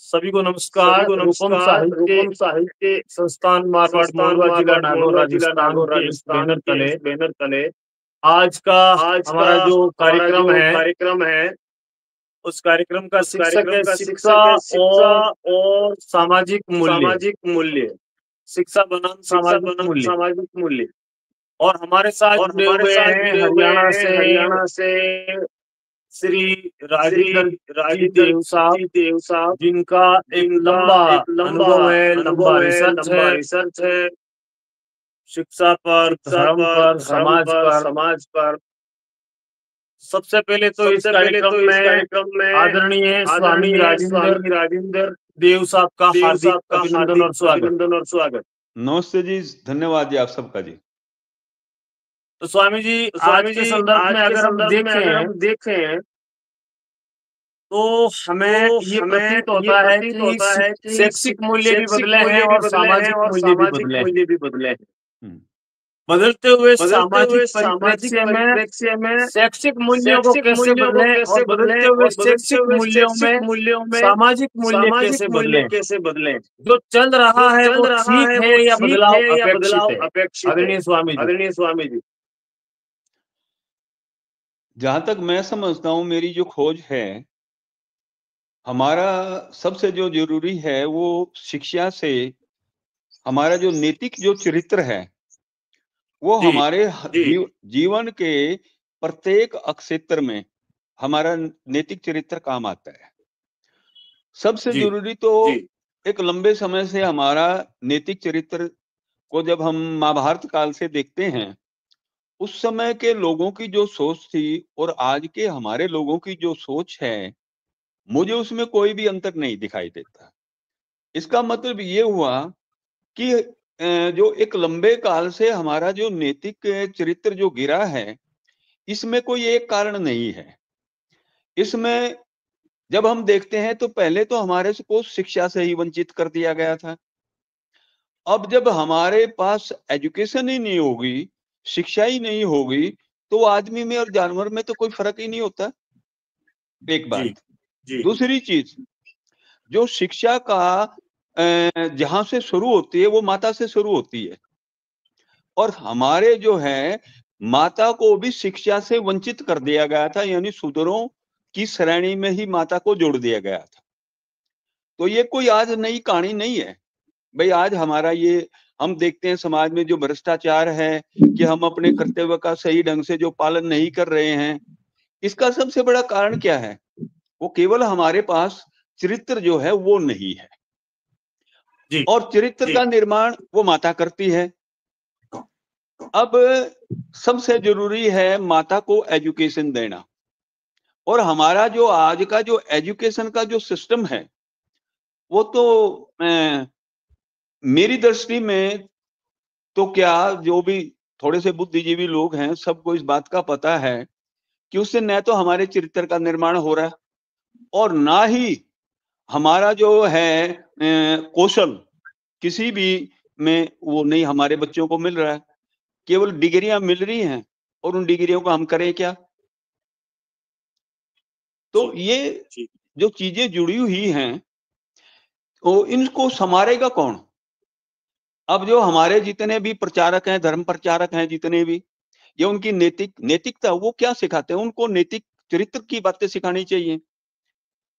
सभी को नमस्कार। रूपम साहित्य संस्थान मारवाड़ मोरवा जिला नागौर राजस्थान के इस बैनर तले आज का हमारा जो कार्यक्रम है उस कार्यक्रम का शीर्षक है शिक्षा और सामाजिक मूल्य। शिक्षा बनाम सामाजिक मूल्य। और हमारे साथ जुड़े हुए हैं हरियाणा से श्री राजेंद्र जी देव साहब, जिनका एक लंबा अनुभव है, लंबा रिसर्च है शिक्षा पर, धर्म पर, समाज पर। सबसे पहले तो इस कार्यक्रम में आदरणीय स्वामी राजेंद्र देव साहब का हार्दिक अभिनंदन और स्वागत। नमस्ते जी, धन्यवाद जी आप सबका जी। तो स्वामी जी, आज के संदर्भ में अगर हम देखें तो हमें ये प्रतीत होता है कि शैक्षिक मूल्य भी बदले हैं और सामाजिक मूल्य भी बदले हैं। बदलते हुए सामाजिक परिप्रेक्ष्य में शैक्षिक मूल्यों को कैसे बदलें और बदलते हुए शैक्षिक मूल्यों में सामाजिक मूल्य कैसे बदलें, जो चल रहा है वो ठीक है या बदलाव अपेक्षित है? आदरणीय स्वामी जी, जहां तक मैं समझता हूं, मेरी जो खोज है, हमारा सबसे जो जरूरी है वो शिक्षा से हमारा जो नैतिक जो चरित्र है वो हमारे जीवन के प्रत्येक क्षेत्र में हमारा नैतिक चरित्र काम आता है। सबसे जरूरी तो एक लंबे समय से हमारा नैतिक चरित्र को जब हम महाभारत काल से देखते हैं, उस समय के लोगों की जो सोच थी और आज के हमारे लोगों की जो सोच है, मुझे उसमें कोई भी अंतर नहीं दिखाई देता। इसका मतलब ये हुआ कि जो एक लंबे काल से हमारा जो नैतिक चरित्र जो गिरा है, इसमें कोई एक कारण नहीं है। इसमें जब हम देखते हैं तो पहले तो हमारे को शिक्षा से ही वंचित कर दिया गया था। अब जब हमारे पास एजुकेशन ही नहीं होगी, शिक्षा ही नहीं होगी, तो आदमी में और जानवर में तो कोई फर्क ही नहीं होता। एक बात। दूसरी चीज, जो शिक्षा का जहां से शुरू होती है वो माता से शुरू होती है, और हमारे जो है माता को भी शिक्षा से वंचित कर दिया गया था, यानी शूद्रों की श्रेणी में ही माता को जोड़ दिया गया था। तो ये कोई आज नई कहानी नहीं है भाई। आज हमारा ये हम देखते हैं समाज में जो भ्रष्टाचार है कि हम अपने कर्तव्य का सही ढंग से जो पालन नहीं कर रहे हैं, इसका सबसे बड़ा कारण क्या है? वो केवल हमारे पास चरित्र जो है वो नहीं है, और चरित्र का निर्माण वो माता करती है। अब सबसे जरूरी है माता को एजुकेशन देना, और हमारा जो आज का जो एजुकेशन का जो सिस्टम है वो तो मेरी दृष्टि में तो क्या, जो भी थोड़े से बुद्धिजीवी लोग हैं सबको इस बात का पता है कि उससे न तो हमारे चरित्र का निर्माण हो रहा है और ना ही हमारा जो है कौशल किसी भी में वो नहीं हमारे बच्चों को मिल रहा है। केवल डिग्रियां मिल रही हैं और उन डिग्रियों को हम करें क्या? तो ये जो चीजें जुड़ी हुई हैं तो इनको संवारेगा कौन? अब जो हमारे जितने भी प्रचारक हैं, धर्म प्रचारक हैं जितने भी, ये उनकी नैतिकता वो क्या सिखाते हैं? उनको नैतिक चरित्र की बातें सिखानी चाहिए।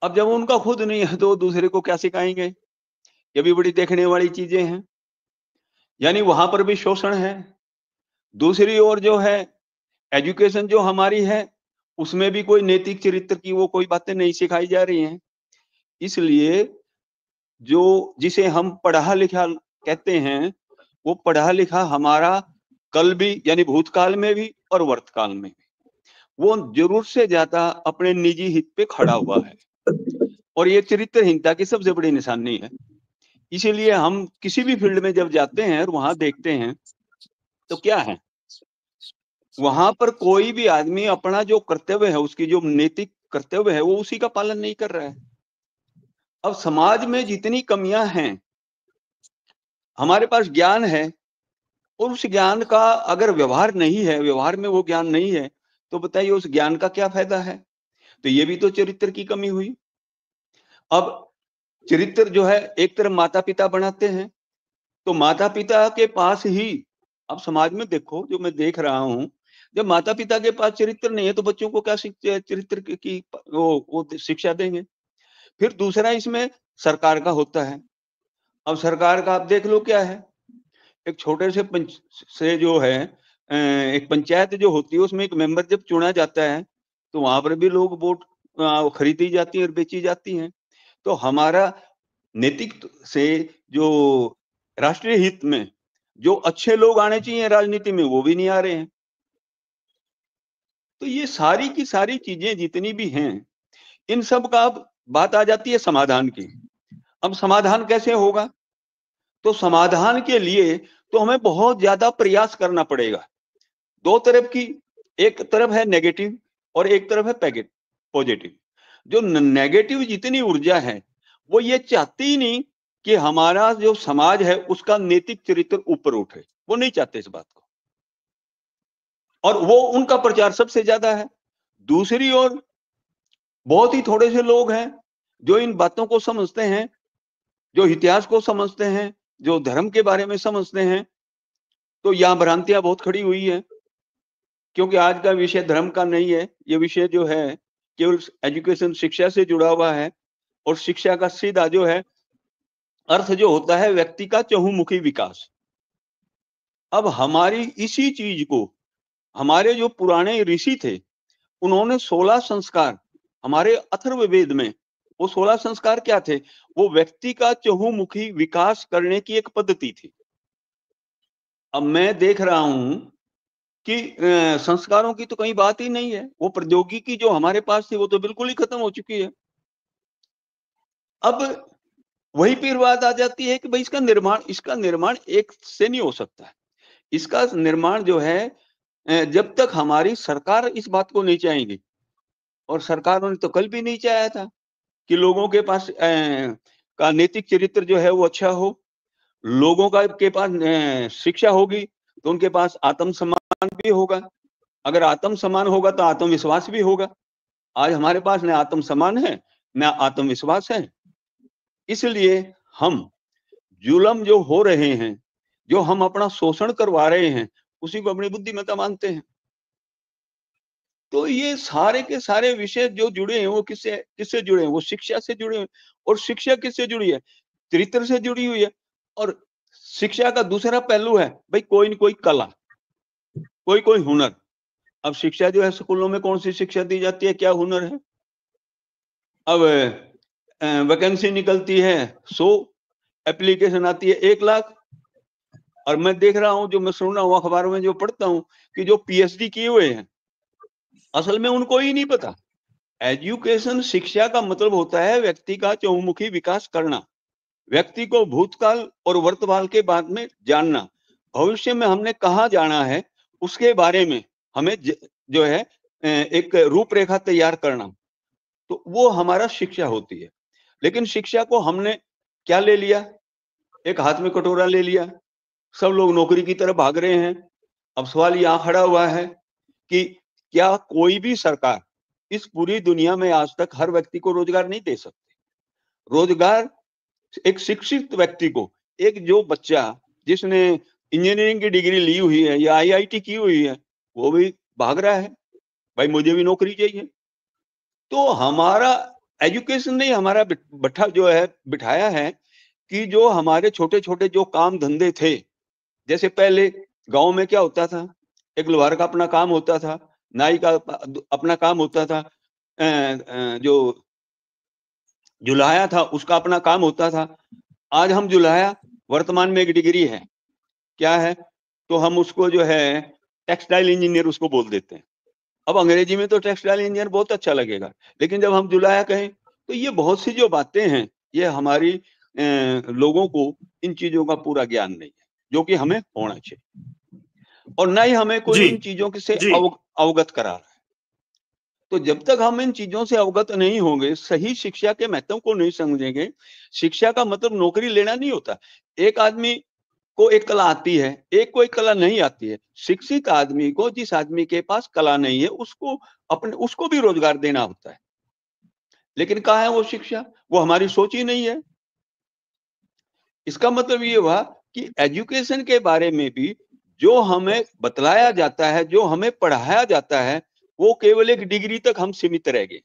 अब जब उनका खुद नहीं है तो दूसरे को क्या सिखाएंगे? ये भी बड़ी देखने वाली चीजें हैं। यानी वहां पर भी शोषण है। दूसरी ओर जो है एजुकेशन जो हमारी है उसमें भी कोई नैतिक चरित्र की वो कोई बातें नहीं सिखाई जा रही हैं। इसलिए जो जिसे हम पढ़ा लिखा कहते हैं, वो पढ़ा लिखा हमारा कल भी यानी भूतकाल में भी और वर्तकाल में भी वो जरूर से ज्यादा अपने निजी हित पे खड़ा हुआ है, और ये चरित्रहीनता की सबसे बड़ी निशानी है। इसीलिए हम किसी भी फील्ड में जब जाते हैं और वहां देखते हैं तो क्या है, वहां पर कोई भी आदमी अपना जो कर्तव्य है, उसकी जो नैतिक कर्तव्य है वो उसी का पालन नहीं कर रहा है। अब समाज में जितनी कमियां हैं, हमारे पास ज्ञान है और उस ज्ञान का अगर व्यवहार नहीं है, व्यवहार में वो ज्ञान नहीं है, तो बताइए उस ज्ञान का क्या फायदा है? तो ये भी तो चरित्र की कमी हुई। अब चरित्र जो है एक तरफ माता पिता बनाते हैं, तो माता पिता के पास ही, अब समाज में देखो जो मैं देख रहा हूं, जब माता पिता के पास चरित्र नहीं है तो बच्चों को क्या चरित्र की वो शिक्षा देंगे। फिर दूसरा इसमें सरकार का होता है। अब सरकार का आप देख लो क्या है, एक छोटे से जो है एक पंचायत जो होती है उसमें एक मेंबर जब चुना जाता है तो वहां पर भी लोग वोट खरीदी जाती है और बेची जाती हैं। तो हमारा नैतिक से जो राष्ट्रीय हित में जो अच्छे लोग आने चाहिए राजनीति में वो भी नहीं आ रहे हैं। तो ये सारी की सारी चीजें जितनी भी हैं, इन सब का बात आ जाती है समाधान की। अब समाधान कैसे होगा? तो समाधान के लिए तो हमें बहुत ज्यादा प्रयास करना पड़ेगा। दो तरफ की, एक तरफ है नेगेटिव और एक तरफ है पॉजिटिव। जो नेगेटिव जितनी ऊर्जा है वो ये चाहती ही नहीं कि हमारा जो समाज है उसका नैतिक चरित्र ऊपर उठे, वो नहीं चाहते इस बात को, और वो उनका प्रचार सबसे ज्यादा है। दूसरी ओर बहुत ही थोड़े से लोग हैं जो इन बातों को समझते हैं, जो इतिहास को समझते हैं, जो धर्म के बारे में समझते हैं। तो यहाँ भ्रांतियां बहुत खड़ी हुई है, क्योंकि आज का विषय धर्म का नहीं है, ये विषय जो है केवल एजुकेशन शिक्षा से जुड़ा हुआ है। और शिक्षा का सीधा जो है अर्थ जो होता है व्यक्ति का चहुमुखी विकास। अब हमारी इसी चीज को हमारे जो पुराने ऋषि थे उन्होंने 16 संस्कार, हमारे अथर्ववेद में वो 16 संस्कार क्या थे? वो व्यक्ति का चहुमुखी विकास करने की एक पद्धति थी। अब मैं देख रहा हूं कि संस्कारों की तो कहीं बात ही नहीं है, वो प्रौद्योगिकी जो हमारे पास थी वो तो बिल्कुल ही खत्म हो चुकी है। अब वही फिर बात आ जाती है कि भाई इसका निर्माण एक से नहीं हो सकता। इसका निर्माण जो है जब तक हमारी सरकार इस बात को नहीं चाहेगी, और सरकारों ने तो कल भी नहीं चाहा था कि लोगों के पास का नैतिक चरित्र जो है वो अच्छा हो, लोगों का के पास शिक्षा होगी तो उनके पास आत्मसम्मान भी होगा। अगर आत्मसम्मान होगा तो आत्मविश्वास भी होगा। आज हमारे पास न आत्मसम्मान है न आत्मविश्वास है। इसलिए हम जुल्म जो हो रहे हैं, जो हम अपना शोषण करवा रहे हैं, उसी को अपनी बुद्धिमत्ता मानते हैं। तो ये सारे के सारे विषय जो जुड़े हैं वो किससे जुड़े हैं? वो शिक्षा से जुड़े हैं। और शिक्षा किससे जुड़ी है? चरित्र से जुड़ी हुई है। और शिक्षा का दूसरा पहलू है भाई कोई न कोई कला, कोई हुनर। अब शिक्षा जो है स्कूलों में कौन सी शिक्षा दी जाती है, क्या हुनर है? अब वैकेंसी निकलती है 100, एप्लीकेशन आती है 1 लाख। और मैं देख रहा हूं, जो मैं सुन रहा हूं अखबारों में जो पढ़ता हूं कि जो पीएचडी किए हुए हैं असल में उनको ही नहीं पता। एजुकेशन शिक्षा का मतलब होता है व्यक्ति का चहुमुखी विकास करना, व्यक्ति को भूतकाल और वर्तमान के बारे में जानना, भविष्य में हमने कहाँ जाना है उसके बारे में हमें जो है एक रूपरेखा तैयार करना। तो वो हमारा शिक्षा होती है। लेकिन शिक्षा को हमने क्या ले लिया? एक हाथ में कटोरा ले लिया, सब लोग नौकरी की तरफ भाग रहे हैं। अब सवाल यहाँ खड़ा हुआ है कि क्या कोई भी सरकार इस पूरी दुनिया में आज तक हर व्यक्ति को रोजगार नहीं दे सकती? रोजगार एक शिक्षित व्यक्ति को, एक जो बच्चा जिसने इंजीनियरिंग की डिग्री ली हुई है या आईआईटी की हुई है, वो भी भाग रहा है, भाई मुझे भी नौकरी चाहिए। तो हमारा एजुकेशन ने हमारा बिठाया है कि जो हमारे छोटे छोटे जो काम धंधे थे, जैसे पहले गांव में क्या होता था, एक लोहार का अपना काम होता था, नाई का अपना काम होता था, जो जुलाया था उसका अपना काम होता था। आज हम जुलाया वर्तमान में एक डिग्री है, क्या है? तो हम उसको जो है टेक्सटाइल इंजीनियर उसको बोल देते हैं। अब अंग्रेजी में तो टेक्सटाइल इंजीनियर बहुत अच्छा लगेगा, लेकिन जब हम जुलाया कहें तो ये बहुत सी जो बातें हैं ये हमारी लोगों को इन चीजों का पूरा ज्ञान नहीं है, जो कि हमें होना चाहिए। और ना ही हमें कोई इन चीजों से अवगत करा रहा है। तो जब तक हम इन चीजों से अवगत नहीं होंगे, सही शिक्षा के महत्व को नहीं समझेंगे। शिक्षा का मतलब नौकरी लेना नहीं होता। एक आदमी को एक कला आती है, एक को एक कला नहीं आती है। शिक्षित आदमी को, जिस आदमी के पास कला नहीं है, उसको भी रोजगार देना होता है। लेकिन कहाँ है वो शिक्षा? वो हमारी सोच ही नहीं है। इसका मतलब ये हुआ कि एजुकेशन के बारे में भी जो हमें बतलाया जाता है, जो हमें पढ़ाया जाता है, वो केवल एक डिग्री तक हम सीमित रह गए।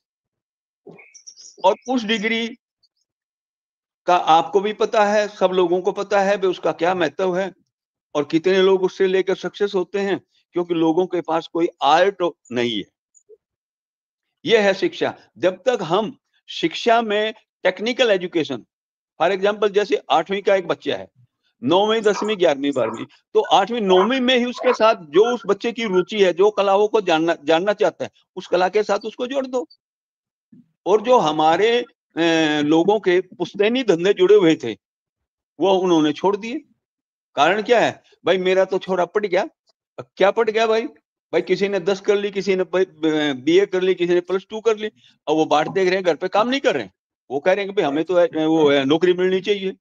और उस डिग्री का आपको भी पता है, सब लोगों को पता है भी उसका क्या महत्व है और कितने लोग उससे लेकर सक्सेस होते हैं, क्योंकि लोगों के पास कोई आर्ट नहीं है। यह है शिक्षा। जब तक हम शिक्षा में टेक्निकल एजुकेशन, फॉर एग्जाम्पल जैसे 8वीं का एक बच्चा है, 9वीं 10वीं 11वीं 12वीं, तो 8वीं 9वीं में ही उसके साथ जो उस बच्चे की रुचि है, जो कलाओं को जानना चाहता है, उस कला के साथ उसको जोड़ दो। और जो हमारे लोगों के पुश्तैनी धंधे जुड़े हुए थे, वो उन्होंने छोड़ दिए। कारण क्या है? भाई मेरा तो छोरा पढ़ गया। क्या पढ़ गया भाई? भाई किसी ने 10 कर ली, किसी ने बीए कर ली, किसी ने +2 कर ली, और वो बांट देख रहे हैं, घर पे काम नहीं कर रहे हैं। वो कह रहे हैं कि भाई हमें तो वो नौकरी मिलनी चाहिए।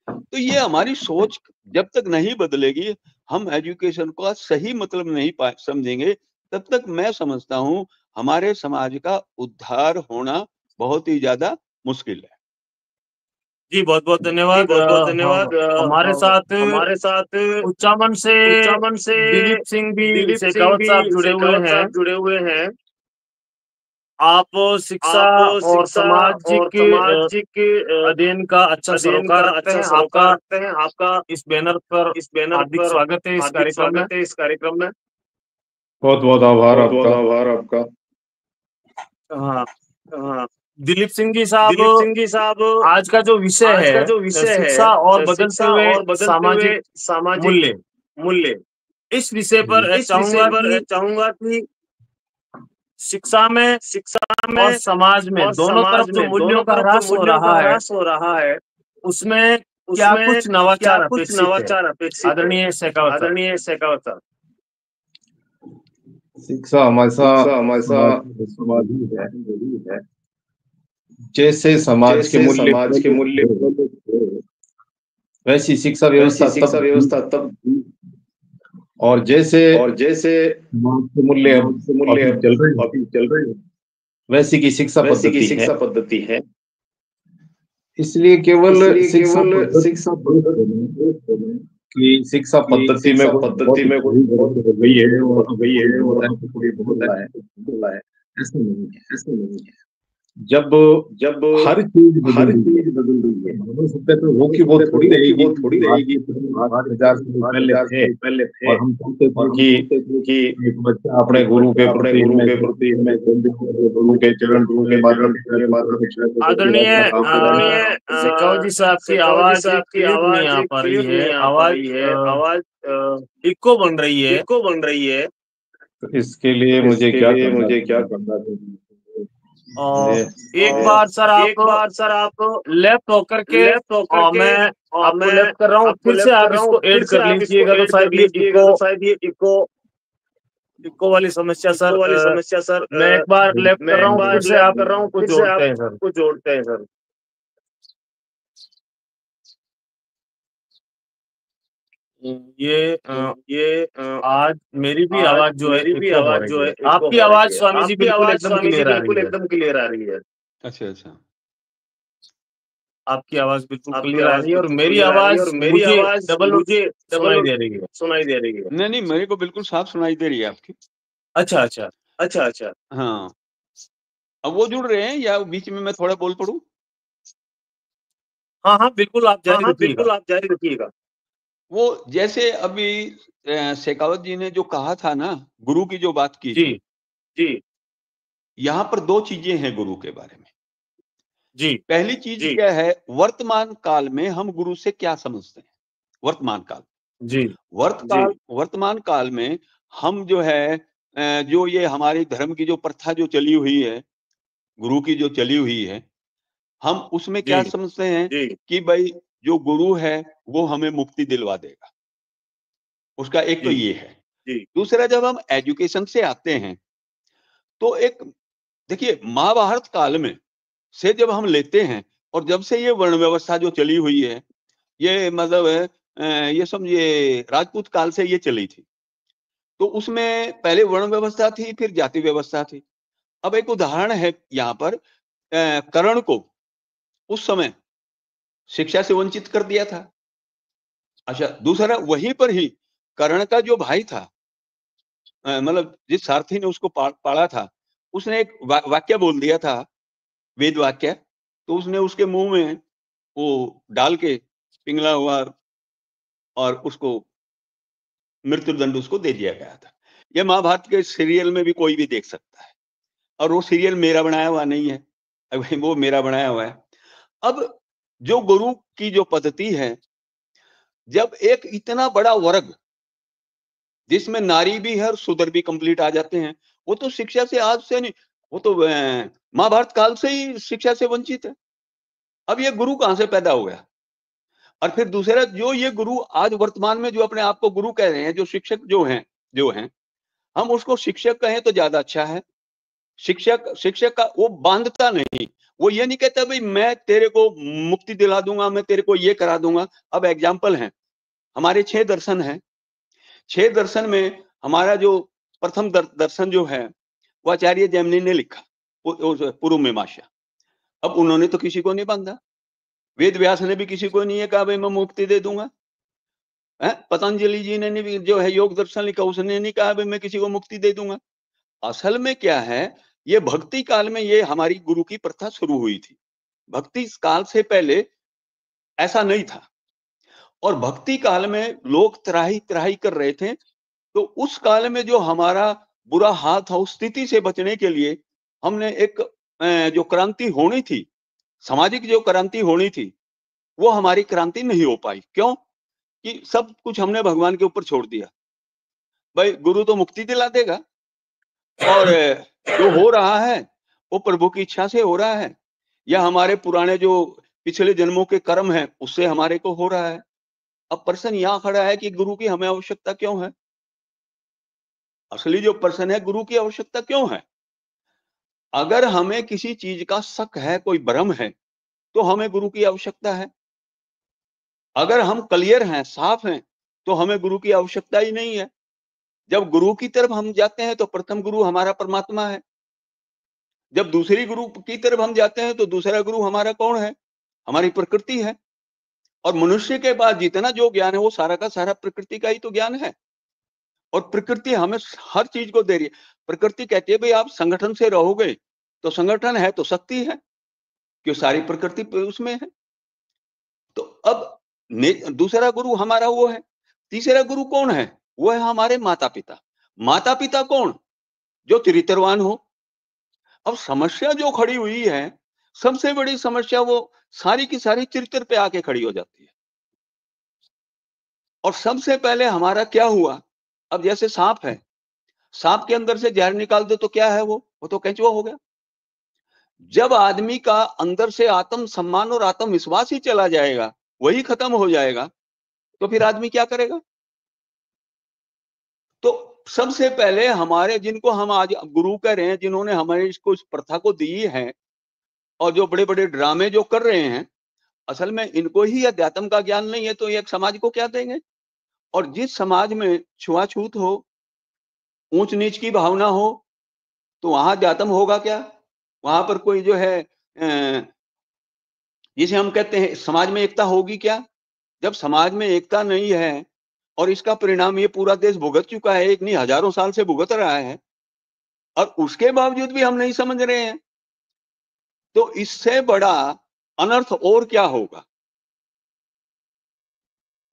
तो ये हमारी सोच जब तक नहीं बदलेगी, हम एजुकेशन का सही मतलब नहीं समझेंगे, तब तक मैं समझता हूं हमारे समाज का उद्धार होना बहुत ही ज्यादा मुश्किल है। जी बहुत बहुत धन्यवाद। हमारे साथ उच्चामन से दिलीप सिंह भी शेखावत साहब जुड़े हुए हैं। आप शिक्षा और सामाजिक अध्ययन का अच्छा सरोकार रखते हैं। आपका इस बैनर पर हार्दिक स्वागत है इस कार्यक्रम में। बहुत बहुत आभार आपका। हाँ, दिलीप सिंह जी साहब, आज का जो विषय है शिक्षा और बदलते हुए सामाजिक मूल्य, इस विषय पर चाहूंगा कि शिक्षा में और समाज में दोनों तरफ जो मूल्यों का ह्रास हो रहा है उसमें क्या कुछ नवाचार अपेक्षित है? आदरणीय शेखावत साहब। शिक्षा हमेशा समाज ही है। जैसे समाज के मूल्य वैसी शिक्षा व्यवस्था तब और जैसे समाज के मूल्य अभी चल रहे हैं वैसी की शिक्षा पद्धति है। इसलिए केवल शिक्षा की शिक्षा पद्धति में गई है और ऐसा नहीं है। जब हर चीज बदल रही है तो वो की वो थोड़ी रहेगी 8,000 साल पहले थे और हम चाहते थे कि एक बच्चा अपने गुरु के प्रति गुरु के चरण के माध्यम आदरणीय शेखावत जी साहब की आवाज नहीं आ पा रही है। आवाज इको बन रही है। तो इसके लिए मुझे क्या करना चाहिए? और एक बार सर आप लेफ्ट होकर के मैं आपको लेफ्ट कर रहा हूँ, फिर से आप इसको ऐड कर लीजिएगा तो शायद ये इको वाली समस्या सर। मैं एक बार लेफ्ट कर रहा हूँ, फिर से आप कुछ जोड़ते हैं सर। ये आज मेरी भी आवाज जो है आपकी आवाज स्वामी जी बिल्कुल एकदम क्लियर आ रही है। अच्छा आपकी आवाज बिल्कुल क्लियर आ रही है और मेरी आवाज मुझे डबल सुनाई दे रही है। नहीं मेरे को बिल्कुल साफ सुनाई दे रही है आपकी। अच्छा। हाँ, अब वो जुड़ रहे हैं या बीच में मैं थोड़ा बोल पड़ूं? हाँ बिल्कुल आप जारी रखिएगा। वो जैसे अभी शेखावत जी ने जो कहा था ना, गुरु की जो बात की जी यहाँ पर 2 चीजें हैं गुरु के बारे में। जी पहली चीज क्या है, वर्तमान काल में हम गुरु से क्या समझते हैं? वर्तमान काल वर्तमान काल में हम जो है जो ये हमारी धर्म की जो प्रथा जो चली हुई है, गुरु की जो चली हुई है, हम उसमें क्या समझते हैं कि भाई जो गुरु है वो हमें मुक्ति दिलवा देगा। उसका एक तो ये है। दूसरा, जब हम एजुकेशन से आते हैं तो एक देखिए महाभारत काल में से जब हम लेते हैं और जब से ये वर्ण व्यवस्था जो चली हुई है, ये मतलब ये समझिए राजपूत काल से ये चली थी। तो उसमें पहले वर्ण व्यवस्था थी, फिर जाति व्यवस्था थी। अब एक उदाहरण है यहाँ पर, कर्ण को उस समय शिक्षा से वंचित कर दिया था। अच्छा, दूसरा वहीं पर ही कर्ण का जो भाई था, मतलब जिस सारथी ने उसको पाला था, उसने एक वाक्य बोल दिया था, वेद वाक्य, तो उसने उसके मुंह में वो डाल के पिघला हुआ और उसको मृत्यु दंड उसको दे दिया गया था। यह महाभारत के सीरियल में भी कोई भी देख सकता है, और वो सीरियल मेरा बनाया हुआ नहीं है, वो मेरा बनाया हुआ है। अब जो गुरु की जो पद्धति है, जब एक इतना बड़ा वर्ग जिसमें नारी भी है और शूद्र भी कंप्लीट आ जाते हैं, वो तो शिक्षा से आज से नहीं, वो तो महाभारत काल से ही शिक्षा से वंचित है। अब ये गुरु कहां से पैदा हो गया? और फिर दूसरा, जो ये गुरु आज वर्तमान में जो अपने आप को गुरु कह रहे हैं, जो शिक्षक जो हैं, हम उसको शिक्षक कहें तो ज्यादा अच्छा है। शिक्षक का वो बांधता नहीं, वो ये नहीं कहता भाई मैं तेरे को मुक्ति दिला दूंगा, मैं तेरे को ये करा दूंगा। अब एग्जाम्पल है, हमारे 6 दर्शन हैं। 6 दर्शन में हमारा जो प्रथम दर्शन जो है वो आचार्य जैमिनी ने लिखा, पूर्व मीमांसा। अब उन्होंने तो किसी को नहीं बांधा, वेद व्यास ने भी किसी को नहीं है कहा भाई मैं मुक्ति दे दूंगा। पतंजलि जी ने भी जो है योग दर्शन लिखा, उसने नहीं कहा भाई मैं किसी को मुक्ति दे दूंगा। असल में क्या है, ये भक्ति काल में ये हमारी गुरु की प्रथा शुरू हुई थी। भक्ति काल से पहले ऐसा नहीं था, और भक्ति काल में लोग त्राही त्राही कर रहे थे। तो उस काल में जो हमारा बुरा हाल था, उस स्थिति से बचने के लिए हमने एक जो क्रांति होनी थी, सामाजिक जो क्रांति होनी थी, वो हमारी क्रांति नहीं हो पाई। क्यों? कि सब कुछ हमने भगवान के ऊपर छोड़ दिया। भाई गुरु तो मुक्ति दिला देगा, और जो हो रहा है वो प्रभु की इच्छा से हो रहा है, या हमारे पुराने जो पिछले जन्मों के कर्म हैं उससे हमारे को हो रहा है। अब प्रश्न यहाँ खड़ा है कि गुरु की हमें आवश्यकता क्यों है? असली जो प्रश्न है, गुरु की आवश्यकता क्यों है? अगर हमें किसी चीज का शक है, कोई भ्रम है, तो हमें गुरु की आवश्यकता है। अगर हम क्लियर हैं, साफ हैं, तो हमें गुरु की आवश्यकता ही नहीं है। जब गुरु की तरफ हम जाते हैं तो प्रथम गुरु हमारा परमात्मा है। जब दूसरी गुरु की तरफ हम जाते हैं तो दूसरा गुरु हमारा कौन है? हमारी प्रकृति है। और मनुष्य के बाद जितना जो ज्ञान है वो सारा का सारा प्रकृति का ही तो ज्ञान है, और प्रकृति हमें हर चीज को दे रही है। प्रकृति कहती है भाई आप संगठन से रहोगे तो संगठन है तो शक्ति है, क्यों सारी प्रकृति उसमें है। तो अब दूसरा गुरु हमारा वो है। तीसरा गुरु कौन है? वो है हमारे माता पिता। माता पिता कौन? जो चरित्रवान हो। अब समस्या जो खड़ी हुई है, सबसे बड़ी समस्या वो सारी की सारी चरित्र पे आके खड़ी हो जाती है। और सबसे पहले हमारा क्या हुआ? अब जैसे सांप है, सांप के अंदर से जहर निकाल दो तो क्या है? वो तो केंचुआ हो गया। जब आदमी का अंदर से आत्म सम्मान और आत्मविश्वास ही चला जाएगा, वही खत्म हो जाएगा, तो फिर आदमी क्या करेगा? तो सबसे पहले हमारे, जिनको हम आज गुरु कह रहे हैं, जिन्होंने हमारे इसको इस प्रथा को दी है, और जो बड़े बड़े ड्रामे जो कर रहे हैं, असल में इनको ही अध्यात्म का ज्ञान नहीं है, तो ये समाज को क्या देंगे? और जिस समाज में छुआछूत हो, ऊंच नीच की भावना हो, तो वहां अध्यात्म होगा क्या? वहां पर कोई जो है जिसे हम कहते हैं समाज में एकता होगी क्या? जब समाज में एकता नहीं है, और इसका परिणाम ये पूरा देश भुगत चुका है, एक नहीं हजारों साल से भुगत रहा है, और उसके बावजूद भी हम नहीं समझ रहे हैं, तो इससे बड़ा अनर्थ और क्या होगा?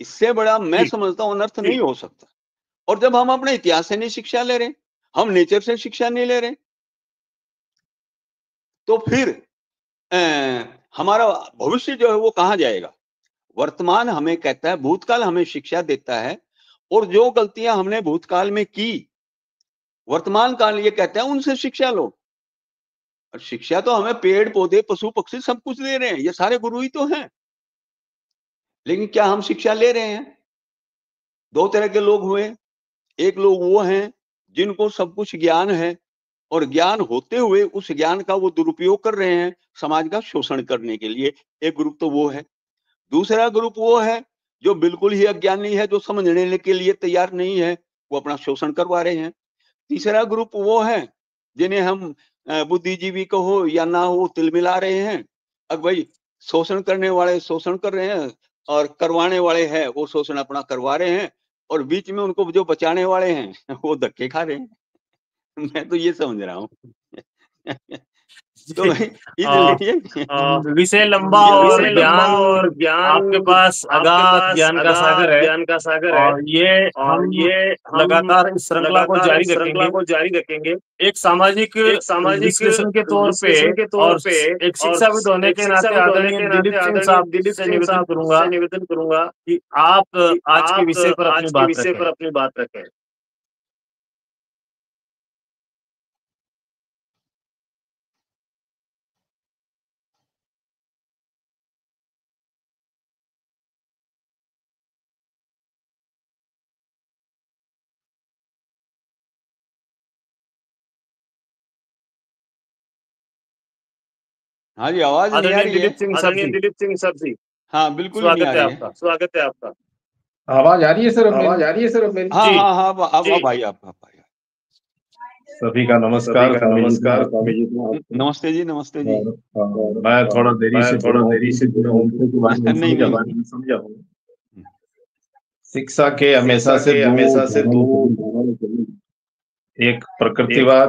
इससे बड़ा मैं समझता हूं अनर्थ नहीं हो सकता। और जब हम अपने इतिहास से नहीं शिक्षा ले रहे, हम नेचर से शिक्षा नहीं ले रहे, तो फिर हमारा भविष्य जो है वो कहां जाएगा? वर्तमान हमें कहता है, भूतकाल हमें शिक्षा देता है, और जो गलतियां हमने भूतकाल में की, वर्तमान काल ये कहता है उनसे शिक्षा लो। और शिक्षा तो हमें पेड़ पौधे पशु पक्षी सब कुछ दे रहे हैं, ये सारे गुरु ही तो हैं, लेकिन क्या हम शिक्षा ले रहे हैं? दो तरह के लोग हुए। एक लोग वो हैं जिनको सब कुछ ज्ञान है, और ज्ञान होते हुए उस ज्ञान का वो दुरुपयोग कर रहे हैं समाज का शोषण करने के लिए। एक ग्रुप तो वो है। दूसरा ग्रुप वो है जो बिल्कुल ही अज्ञानी है, जो समझने के लिए तैयार नहीं है, वो अपना शोषण करवा रहे हैं। तीसरा ग्रुप वो है जिन्हें हम बुद्धिजीवी कहो या ना हो, तिलमिला रहे हैं। अब भाई शोषण करने वाले शोषण कर रहे हैं और करवाने वाले हैं वो शोषण अपना करवा रहे हैं, और बीच में उनको जो बचाने वाले हैं वो धक्के खा रहे हैं। मैं तो ये समझ रहा हूँ। तो इसलिए विषय लंबा और ज्ञान आपके पास अगाध ज्ञान का सागर है, और ये लगातार इस श्रृंखला को जारी रखेंगे। एक सामाजिक विश्लेषण के तौर पे और एक शिक्षाविद होने के नाते आदरणीय दिलीप सिंह साहब से निवेदन करूंगा कि आप आज के विषय पर अपनी बात रखें। हाँ जी, आवाज नहीं आ रही है। दिलीप सिंह सर जी, हाँ बिल्कुल नहीं आ रही है। स्वागत है आपका। आवाज आ रही है सर? हाँ हाँ हाँ, अब भाई आप सभी का नमस्कार। नमस्ते जी, नमस्ते जी। मैं थोड़ा देरी से समझा हूँ। शिक्षा के हमेशा से दो एक प्रकृतिवाद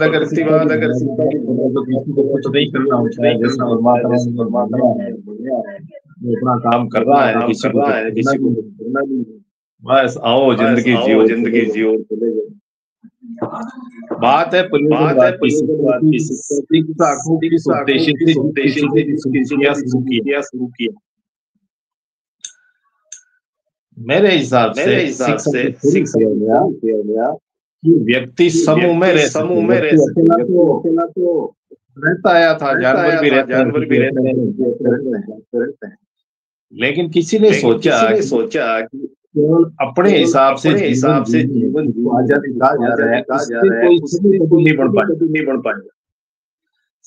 अगर कुछ नहीं करना अपना काम कर रहा है, किसी को बस आओ जिंदगी जियो। बात है शिक्षा को किस उद्देश्य से शुरू किया। मेरे हिसाब से शिक्षा कि व्यक्ति समूह में रह अकेला तो रहता आया था, जानवर भी रहते हैं, लेकिन किसी ने सोचा कि केवल अपने हिसाब से जीवन आजादी कहा जा रहा है, इससे कोई नहीं बढ़ पाएगा।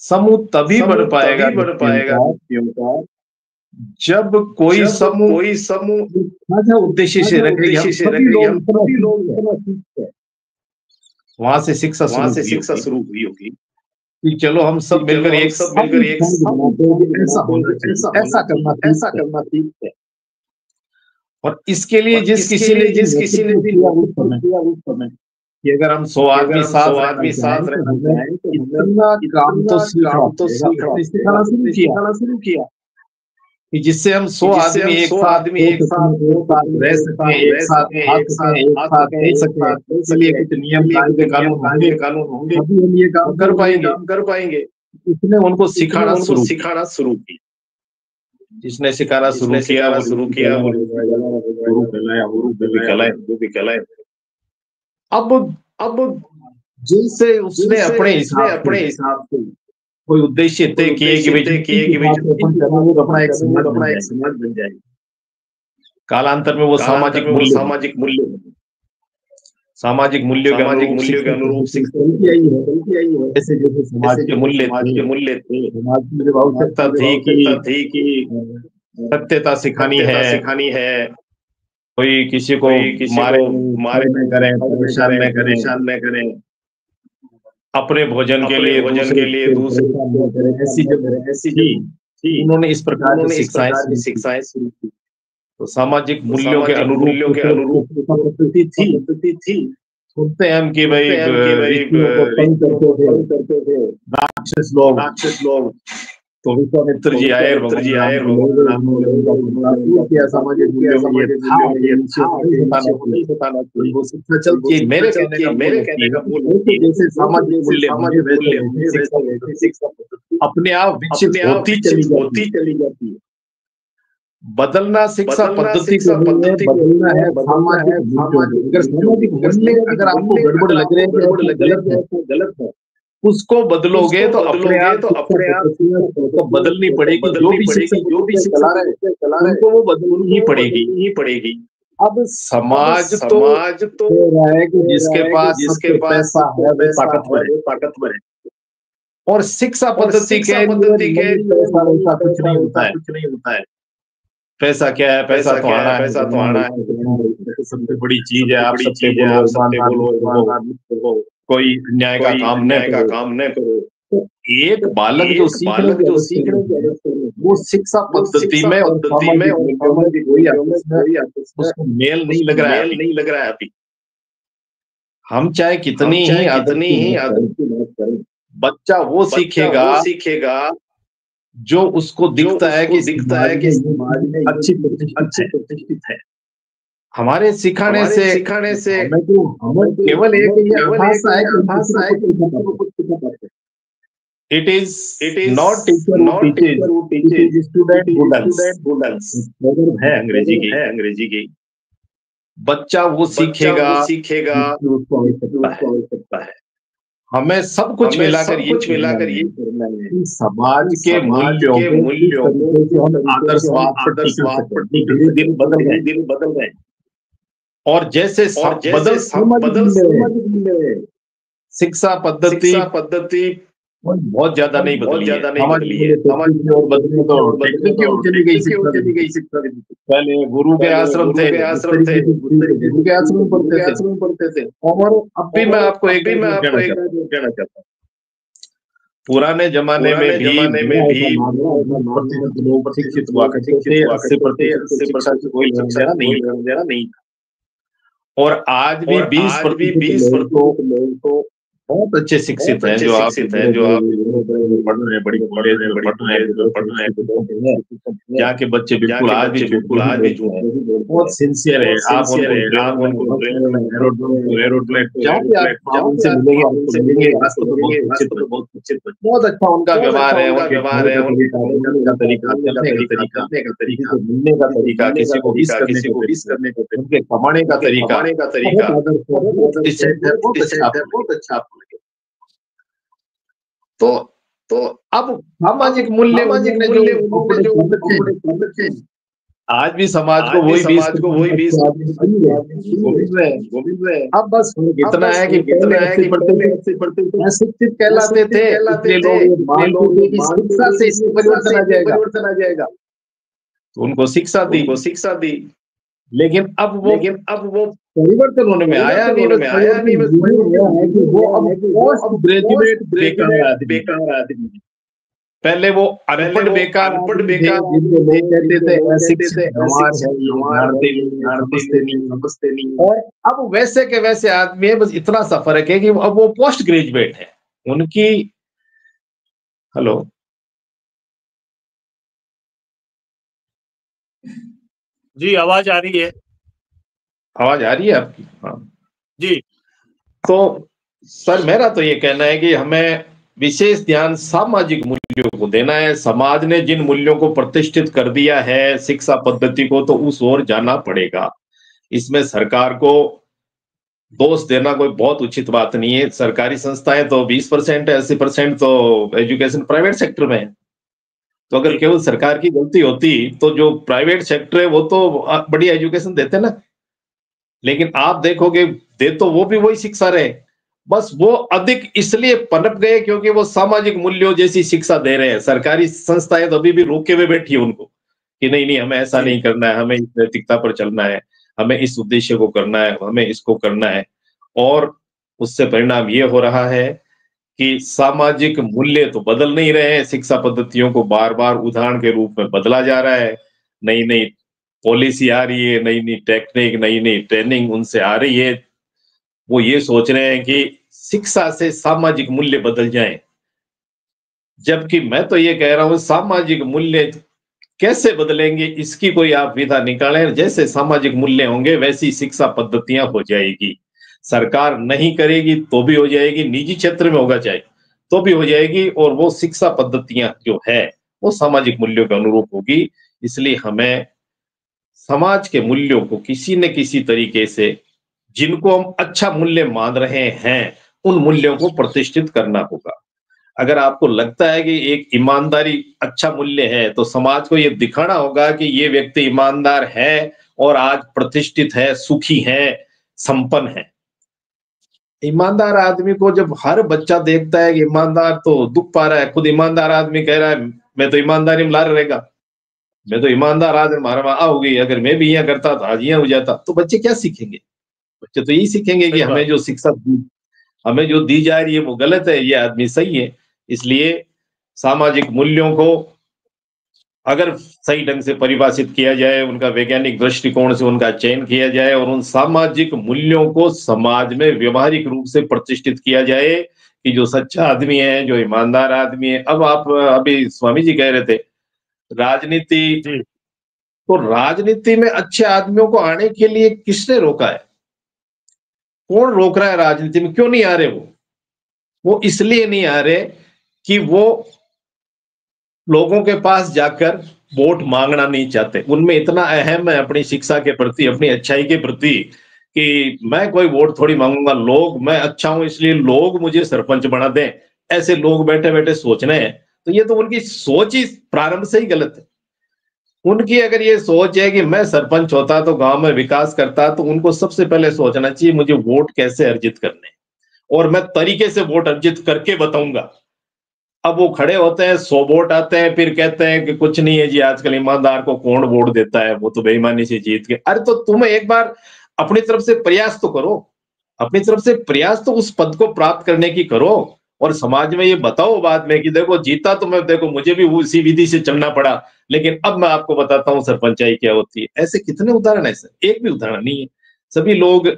समूह तभी बढ़ पाएगा जब कोई समूह साझा उद्देश्य से रखेगा। वहां से शिक्षा शुरू हुई होगी कि चलो हम सब मिलकर एक ऐसा करना ठीक है। और इसके लिए जिस किसी ने भी कि अगर हम 100 आदमी साथ रहना है तो इतना काम तो सिखाना शुरू किया कि जिससे हम 100 आदमी एक साथ रह सकें, एक साथ रह सकें। इसलिए कुछ नियम कानून होंगे, अभी हम ये काम कर पाएंगे। इसने उनको सिखाना शुरू किया। जिसने सिखाना शुरू किया गुरु कहलाए। अब जिनसे उसने अपने हिसाब से कोई उद्देश्य तय किए कि अपना एक समाज बन जाए। कालांतर में वो सामाजिक मूल्यों के अनुरूप शिक्षा है। जैसे समाज के मूल्य थे, समाज की जब आवश्यकता थी कि सत्यता सिखानी है, कोई किसी को मारे न करें, परेशान न करें, अपने भोजन के लिए दूसरे ऐसी थी। उन्होंने इस प्रकार की शिक्षाएं शुरू की। तो सामाजिक मूल्यों के अनुरूप थी। सुनते हैं हम कि भाई राक्षस लोग तो विश्वामित्र जी आए सामाजिक वो शिक्षा चलती है। मेरे कहने का जैसे सामाजिक मूल्य अपने आप विकसित होती चली जाती है। बदलना शिक्षा पद्धति बदलना है सामाजिक मूल्य। अगर आपको गड़बड़ लग रहे हैं गलत है, उसको बदलोगे तो अपने आप बदलनी पड़ेगी। जो भी चला रहे हैं उनको वो बदलनी ही पड़ेगी। अब समाज तो रहा है कि जिसके पास पैसा है ताकतवर है, और शिक्षा पद्धति के कुछ नहीं होता है। पैसा क्या है? पैसा तो आना है। सबसे बड़ी चीज है। आप सबसे बोलो कोई अन्याय का काम न करो। एक बालक जो सीखने वो शिक्षा पद्धति में और उसको मेल नहीं लग रहा है अभी। हम चाहे कितनी ही आदत की बात करें, बच्चा वो सीखेगा जो उसको दिखता है कि अच्छी प्रतिष्ठित है। हमारे सिखाने से हमें केवल एक भाषा है कि it is not teacher who teaches student who learns है अंग्रेजी की। बच्चा वो सीखेगा उसको आवश्यकता है। हमें सब कुछ मिलाकर ये करना है समाज के मूल्यों को आदर्शवाद पर धीरे बदल गए और जैसे बदल शिक्षा पद्धति बहुत ज्यादा नहीं बदली है। पहले गुरु के आश्रम थे गुरु के आश्रम पढ़ते थे। और अब भी मैं आपको एक कहना चाहता हूँ, पुराने जमाने में भी लोग शिक्षित हुआ करते थे, 80% कोई लेना नहीं। और आज भी 20% लोग तो बहुत अच्छे शिक्षित हैं जो आप पढ़ रहे हैं, बड़ी कॉलेज में पढ़ रहे हैं, जहाँ के बच्चे बिल्कुल आज भी बहुत सिंसियर है। आप उनको बहुत अच्छा उनका व्यवहार है, उनका तरीका, मिलने का तरीका, किसी को विश करने का, उनके कमाने का तरीका बहुत अच्छा। तो अब सामाजिक मूल्य आज भी समाज को वही 20 अब बस इतना है कि शिक्षित कहलाते थे, शिक्षा से परिवर्तन आ जाएगा तो उनको शिक्षा दी। लेकिन अब वो परिवर्तन होने में आया नहीं। वो अब पोस्ट ग्रेजुएट बेकार आदमी, पहले वो अनपढ़ बेकार कहते थे समझते नहीं। और अब वैसे के वैसे आदमी है, बस इतना सा फर्क है कि अब वो पोस्ट ग्रेजुएट है। उनकी हेलो जी आवाज आ रही है आपकी? हाँ जी। तो सर मेरा तो ये कहना है कि हमें विशेष ध्यान सामाजिक मूल्यों को देना है। समाज ने जिन मूल्यों को प्रतिष्ठित कर दिया है शिक्षा पद्धति को, तो उस ओर जाना पड़ेगा। इसमें सरकार को दोष देना कोई बहुत उचित बात नहीं है। सरकारी संस्थाएं तो 20% है, 80% तो एजुकेशन प्राइवेट सेक्टर में है। तो अगर केवल सरकार की गलती होती तो जो प्राइवेट सेक्टर है वो तो बढ़िया एजुकेशन देते ना। लेकिन आप देखोगे दे तो वो भी वही शिक्षा रहे, बस वो अधिक इसलिए पनप गए क्योंकि वो सामाजिक मूल्यों जैसी शिक्षा दे रहे हैं। सरकारी संस्थाएं तो अभी भी रोके हुए बैठी है उनको कि नहीं हमें ऐसा नहीं करना है, हमें इस नैतिकता पर चलना है, हमें इस उद्देश्य को करना है, हमें इसको करना है। और उससे परिणाम ये हो रहा है कि सामाजिक मूल्य तो बदल नहीं रहे हैं, शिक्षा पद्धतियों को बार बार उदाहरण के रूप में बदला जा रहा है। नई पॉलिसी आ रही है, नई टेक्निक, नई ट्रेनिंग उनसे आ रही है। वो ये सोच रहे हैं कि शिक्षा से सामाजिक मूल्य बदल जाएं, जबकि मैं तो ये कह रहा हूं सामाजिक मूल्य कैसे बदलेंगे इसकी कोई आप विधा निकालें। जैसे सामाजिक मूल्य होंगे वैसी शिक्षा पद्धतियां हो जाएगी। सरकार नहीं करेगी तो भी हो जाएगी, निजी क्षेत्र में होगा चाहे तो भी हो जाएगी। और वो शिक्षा पद्धतियां जो है वो सामाजिक मूल्यों के अनुरूप होगी। इसलिए हमें समाज के मूल्यों को किसी न किसी तरीके से, जिनको हम अच्छा मूल्य मान रहे हैं, उन मूल्यों को प्रतिष्ठित करना होगा। अगर आपको लगता है कि एक ईमानदारी अच्छा मूल्य है तो समाज को ये दिखाना होगा कि ये व्यक्ति ईमानदार है और आज प्रतिष्ठित है, सुखी है, संपन्न है। ईमानदार आदमी को जब हर बच्चा देखता है कि ईमानदार तो दुख पा रहा है, खुद ईमानदार आदमी कह रहा है मैं तो ईमानदारी में ला रहेगा, मैं तो ईमानदार आदमी, हमारा वहां हो गई, अगर मैं भी यहाँ करता तो आज यहाँ हो जाता, तो बच्चे क्या सीखेंगे? बच्चे तो यही सीखेंगे कि हमें जो शिक्षा हमें जो दी जा रही है वो गलत है, ये आदमी सही है। इसलिए सामाजिक मूल्यों को अगर सही ढंग से परिभाषित किया जाए, उनका वैज्ञानिक दृष्टिकोण से उनका चयन किया जाए और उन सामाजिक मूल्यों को समाज में व्यवहारिक रूप से प्रतिष्ठित किया जाए कि जो सच्चा आदमी है, जो ईमानदार आदमी है। अब आप अभी स्वामी जी कह रहे थे राजनीति, तो राजनीति में अच्छे आदमियों को आने के लिए किसने रोका है? कौन रोक रहा है राजनीति में? क्यों नहीं आ रहे वो इसलिए नहीं आ रहे कि वो लोगों के पास जाकर वोट मांगना नहीं चाहते। उनमें इतना अहम है अपनी शिक्षा के प्रति, अपनी अच्छाई के प्रति कि मैं कोई वोट थोड़ी मांगूंगा, लोग, मैं अच्छा हूं इसलिए लोग मुझे सरपंच बना दें, ऐसे लोग बैठे बैठे सोच रहे हैं। तो ये तो उनकी सोच ही प्रारंभ से ही गलत है। उनकी अगर ये सोच है कि मैं सरपंच होता तो गांव में विकास करता, तो उनको सबसे पहले सोचना चाहिए मुझे वोट कैसे अर्जित करने, और मैं तरीके से वोट अर्जित करके बताऊंगा। अब वो खड़े होते हैं, 100 वोट आते हैं, फिर कहते हैं कि कुछ नहीं है जी, आजकल ईमानदार को कौन वोट देता है, वो तो बेईमानी से जीत गए। अरे तो तुम एक बार अपनी तरफ से प्रयास तो करो, अपनी तरफ से प्रयास तो उस पद को प्राप्त करने की करो, और समाज में ये बताओ बाद में कि देखो जीता तो मैं, देखो मुझे भी उसी विधि से चलना पड़ा, लेकिन अब मैं आपको बताता हूँ सरपंचाई क्या होती है। ऐसे कितने उदाहरण है सर, एक भी उदाहरण नहीं है। सभी लोग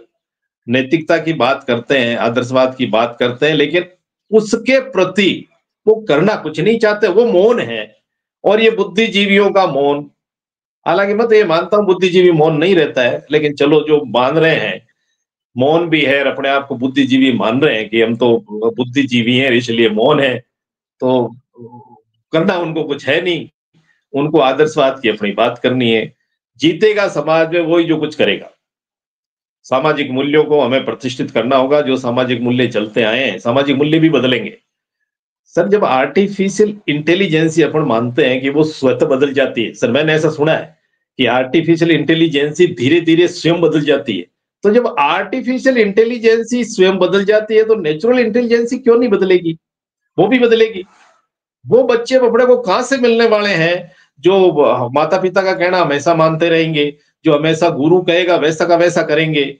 नैतिकता की बात करते हैं, आदर्शवाद की बात करते हैं, लेकिन उसके प्रति वो करना कुछ नहीं चाहते, वो मौन है। और ये बुद्धिजीवियों का मौन, हालांकि मैं तो ये मानता हूं बुद्धिजीवी मौन नहीं रहता है, लेकिन चलो जो मान रहे हैं मौन भी है और अपने आप को बुद्धिजीवी मान रहे हैं कि हम तो बुद्धिजीवी हैं इसलिए मौन है, तो करना उनको कुछ है नहीं, उनको आदर्शवाद की अपनी बात करनी है। जीतेगा समाज में वही जो कुछ करेगा। सामाजिक मूल्यों को हमें प्रतिष्ठित करना होगा, जो सामाजिक मूल्य चलते आए हैं, सामाजिक मूल्य भी बदलेंगे। सर जब आर्टिफिशियल इंटेलिजेंस अपन मानते हैं कि वो स्वतः बदल जाती है, सर मैंने ऐसा सुना है कि आर्टिफिशियल इंटेलिजेंस धीरे धीरे स्वयं बदल जाती है। तो जब आर्टिफिशियल इंटेलिजेंस स्वयं बदल जाती है तो नेचुरल इंटेलिजेंस क्यों नहीं बदलेगी? वो भी बदलेगी। वो बच्चे अपने को कहां से मिलने वाले हैं जो माता पिता का कहना हमेशा मानते रहेंगे, जो हमेशा गुरु कहेगा वैसा का वैसा करेंगे,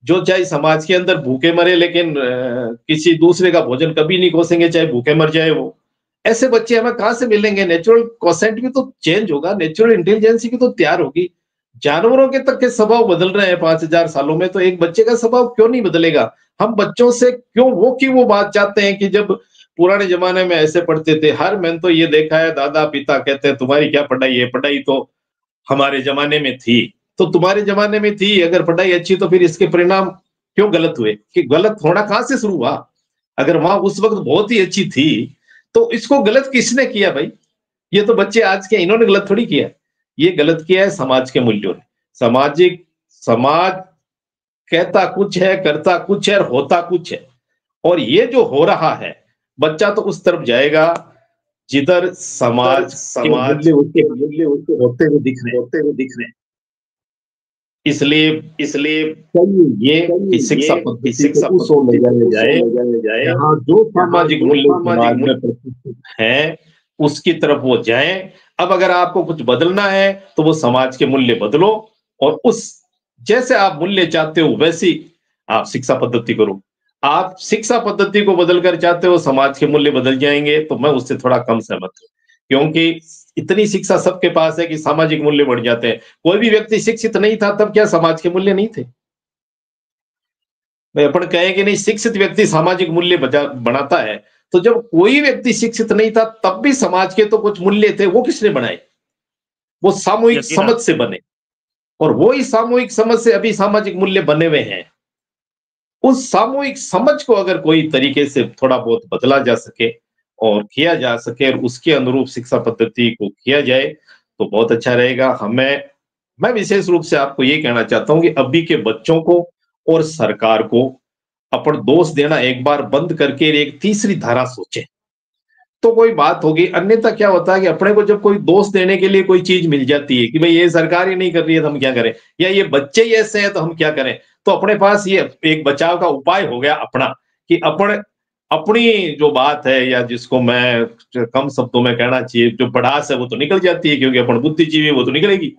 जो चाहे समाज के अंदर भूखे मरे लेकिन किसी दूसरे का भोजन कभी नहीं कोसेंगे, चाहे भूखे मर जाए वो। ऐसे बच्चे हमें कहां से मिलेंगे? नेचुरल क्वोशेंट भी तो चेंज होगा, नेचुरल इंटेलिजेंस भी तो तैयार होगी। जानवरों के तक के स्वभाव बदल रहे हैं 5000 सालों में, तो एक बच्चे का स्वभाव क्यों नहीं बदलेगा? हम बच्चों से क्यों वो बात चाहते हैं कि जब पुराने जमाने में ऐसे पढ़ते थे, हर मैंने तो ये देखा है दादा पिता कहते हैं तुम्हारी क्या पढ़ाई है, पढ़ाई तो हमारे जमाने में थी। तो तुम्हारे जमाने में थी, अगर पढ़ाई अच्छी तो फिर इसके परिणाम क्यों गलत हुए? कि गलत होना कहां से शुरू हुआ? अगर वहां उस वक्त बहुत ही अच्छी थी तो इसको गलत किसने किया भाई? ये तो बच्चे आज के, इन्होंने गलत थोड़ी किया, ये गलत किया है समाज के मूल्यों ने। समाज कहता कुछ है, करता कुछ है और होता कुछ है, और ये जो हो रहा है बच्चा तो उस तरफ जाएगा जिधर समाज उसके होते हुए दिख रहे। इसलिए ये शिक्षा को ले जाए यहाँ जो सामाजिक मूल्य समाज में प्रतिष्ठित है उसकी तरफ वो जाए। अब अगर आपको कुछ बदलना है तो वो समाज के मूल्य बदलो, और उस जैसे आप मूल्य चाहते हो वैसी आप शिक्षा पद्धति करो। आप शिक्षा पद्धति को बदलकर चाहते हो समाज के मूल्य बदल जाएंगे, तो मैं उससे थोड़ा कम सहमत हूं, क्योंकि इतनी शिक्षा सबके पास है कि सामाजिक मूल्य बढ़ जाते हैं। कोई भी व्यक्ति शिक्षित नहीं था तब क्या समाज के मूल्य नहीं थे? भाई अपन कहें कि नहीं शिक्षित व्यक्ति सामाजिक मूल्य बनाता है, तो जब कोई व्यक्ति शिक्षित नहीं था तब भी समाज के तो कुछ मूल्य थे, वो किसने बनाए? वो सामूहिक समझ से बने, और वो ही सामूहिक समझ से अभी सामाजिक मूल्य बने हुए हैं। उस सामूहिक समझ को अगर कोई तरीके से थोड़ा बहुत बदला जा सके और किया जा सके और उसके अनुरूप शिक्षा पद्धति को किया जाए तो बहुत अच्छा रहेगा। मैं विशेष रूप से आपको ये कहना चाहता हूं कि अभी के बच्चों को और सरकार को अपन दोष देना एक बार बंद करके एक तीसरी धारा सोचे तो कोई बात होगी। अन्यथा क्या होता है कि अपने को जब कोई दोष देने के लिए कोई चीज मिल जाती है कि भाई ये सरकार ही नहीं कर रही है तो हम क्या करें, या ये बच्चे ही ऐसे हैं तो हम क्या करें, तो अपने पास ये एक बचाव का उपाय हो गया अपना कि अपनी जो बात है, या जिसको मैं कम शब्दों में कहना चाहिए जो पढ़ास है वो तो निकल जाती है, क्योंकि अपन बुद्धिजीवी वो तो निकलेगी।